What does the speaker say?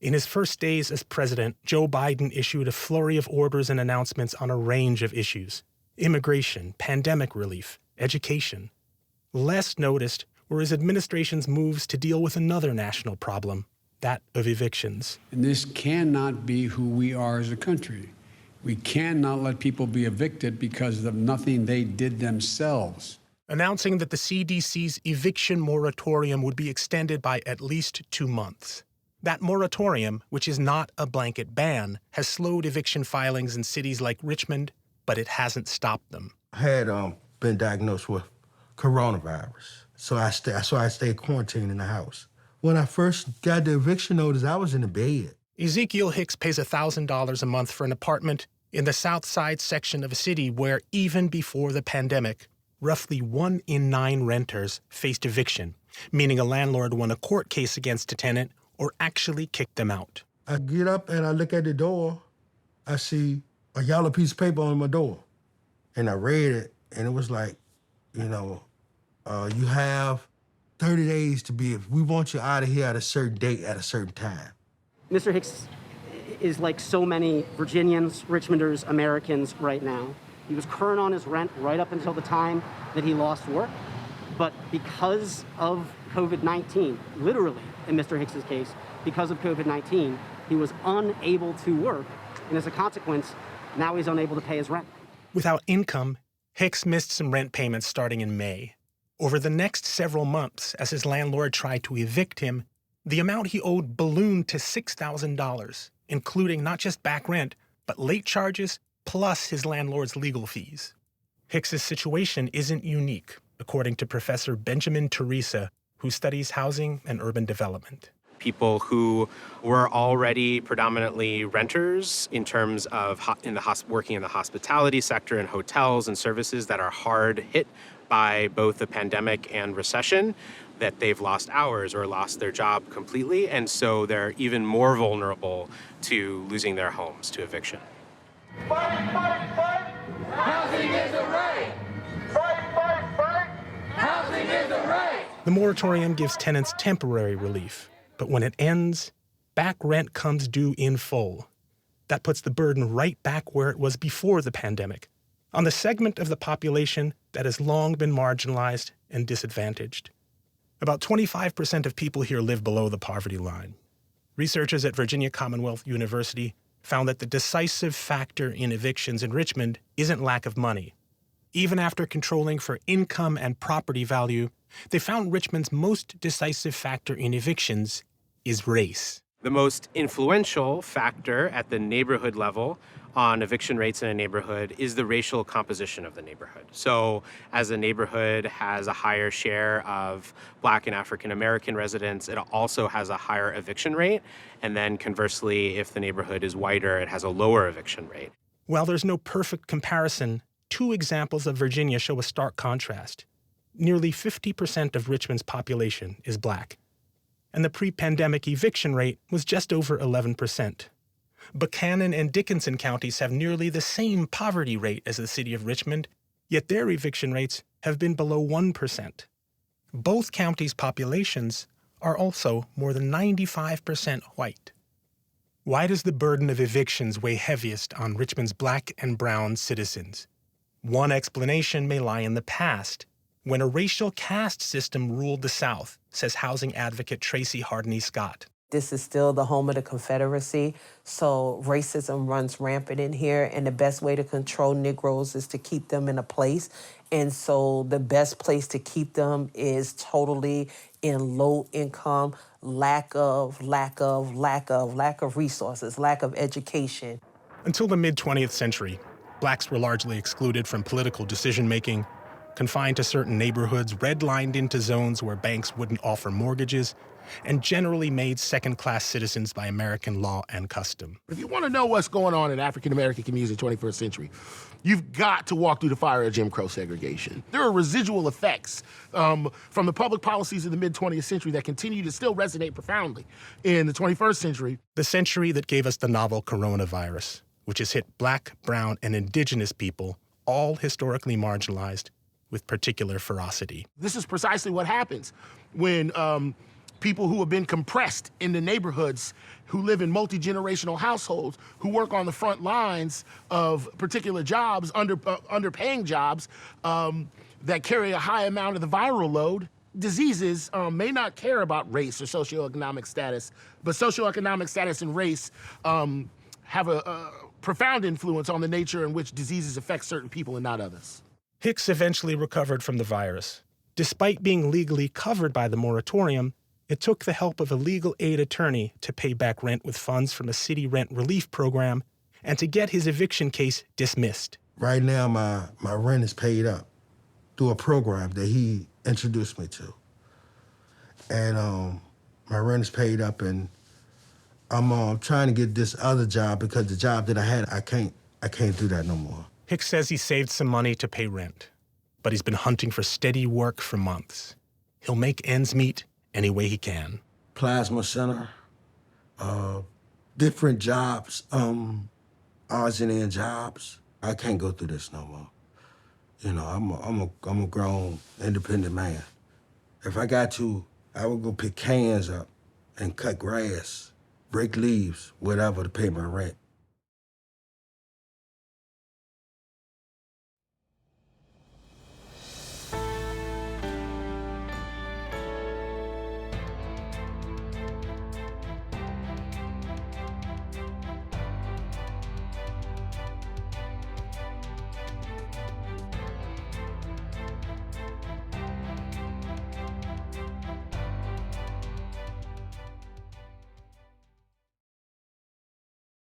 In his first days as president, Joe Biden issued a flurry of orders and announcements on a range of issues: immigration, pandemic relief, education. Less noticed were his administration's moves to deal with another national problem, that of evictions. And this cannot be who we are as a country. We cannot let people be evicted because of nothing they did themselves. Announcing that the CDC's eviction moratorium would be extended by at least 2 months. That moratorium, which is not a blanket ban, has slowed eviction filings in cities like Richmond, but it hasn't stopped them. I had been diagnosed with coronavirus, so I stayed quarantined in the house. When I first got the eviction notice, I was in the bed. Ezekiel Hicks pays $1,000 a month for an apartment in the South Side section of a city where, even before the pandemic, roughly 1 in 9 renters faced eviction, meaning a landlord won a court case against a tenant or actually kicked them out. I get up and I look at the door. I see a yellow piece of paper on my door. And I read it, and it was like, you have 30 days to be, we want you out of here at a certain date at a certain time. Mr. Hicks is like so many Virginians, Richmonders, Americans right now. He was current on his rent right up until the time that he lost work. But because of COVID-19, literally in Mr. Hicks's case, because of COVID-19, he was unable to work. And as a consequence, now he's unable to pay his rent. Without income, Hicks missed some rent payments starting in May. Over the next several months, as his landlord tried to evict him, the amount he owed ballooned to $6,000, including not just back rent, but late charges, plus his landlord's legal fees. Hicks's situation isn't unique, according to Professor Benjamin Teresa, who studies housing and urban development. People who were already predominantly renters in terms of working in the hospitality sector and hotels and services that are hard hit by both the pandemic and recession, that they've lost hours or lost their job completely, and so they're even more vulnerable to losing their homes to eviction. Fight, fight, fight! Housing is a right! Fight, fight, fight! Housing is a right! The moratorium gives tenants temporary relief, but when it ends, back rent comes due in full. That puts the burden right back where it was before the pandemic, on the segment of the population that has long been marginalized and disadvantaged. About 25% of people here live below the poverty line. Researchers at Virginia Commonwealth University found that the decisive factor in evictions in Richmond isn't lack of money. Even after controlling for income and property value, they found Richmond's most decisive factor in evictions is race. The most influential factor at the neighborhood level on eviction rates in a neighborhood is the racial composition of the neighborhood. So as a neighborhood has a higher share of Black and African American residents, it also has a higher eviction rate. And then conversely, if the neighborhood is whiter, it has a lower eviction rate. While there's no perfect comparison, 2 examples of Virginia show a stark contrast. Nearly 50% of Richmond's population is Black, and the pre-pandemic eviction rate was just over 11%. Buchanan and Dickinson counties have nearly the same poverty rate as the city of Richmond, yet their eviction rates have been below 1%. Both counties' populations are also more than 95% white. Why does the burden of evictions weigh heaviest on Richmond's Black and brown citizens? One explanation may lie in the past, when a racial caste system ruled the South, says housing advocate Tracy Hardney Scott. This is still the home of the Confederacy, so racism runs rampant in here, and the best way to control Negroes is to keep them in a place. And so the best place to keep them is totally in low income, lack of resources, lack of education. Until the mid-20th century, Blacks were largely excluded from political decision-making, confined to certain neighborhoods, redlined into zones where banks wouldn't offer mortgages, and generally made second-class citizens by American law and custom. If you want to know what's going on in African-American communities in the 21st century, you've got to walk through the fire of Jim Crow segregation. There are residual effects from the public policies of the mid-20th century that continue to still resonate profoundly in the 21st century. The century that gave us the novel coronavirus, which has hit Black, brown, and indigenous people, all historically marginalized, with particular ferocity. This is precisely what happens when people who have been compressed in the neighborhoods, who live in multi-generational households, who work on the front lines of particular jobs, underpaying jobs, that carry a high amount of the viral load. Diseases may not care about race or socioeconomic status, but socioeconomic status and race have a profound influence on the nature in which diseases affect certain people and not others. Hicks eventually recovered from the virus. Despite being legally covered by the moratorium, it took the help of a legal aid attorney to pay back rent with funds from a city rent relief program and to get his eviction case dismissed. Right now, my rent is paid up through a program that he introduced me to. And my rent is paid up, and I'm trying to get this other job because the job that I had, I can't do that no more. Hicks says he saved some money to pay rent, but he's been hunting for steady work for months. He'll make ends meet any way he can. Plasma center, different jobs, odds and end jobs. I can't go through this no more. You know, I'm a grown, independent man. If I got to, I would go pick cans up and cut grass, break leaves, whatever, to pay my rent.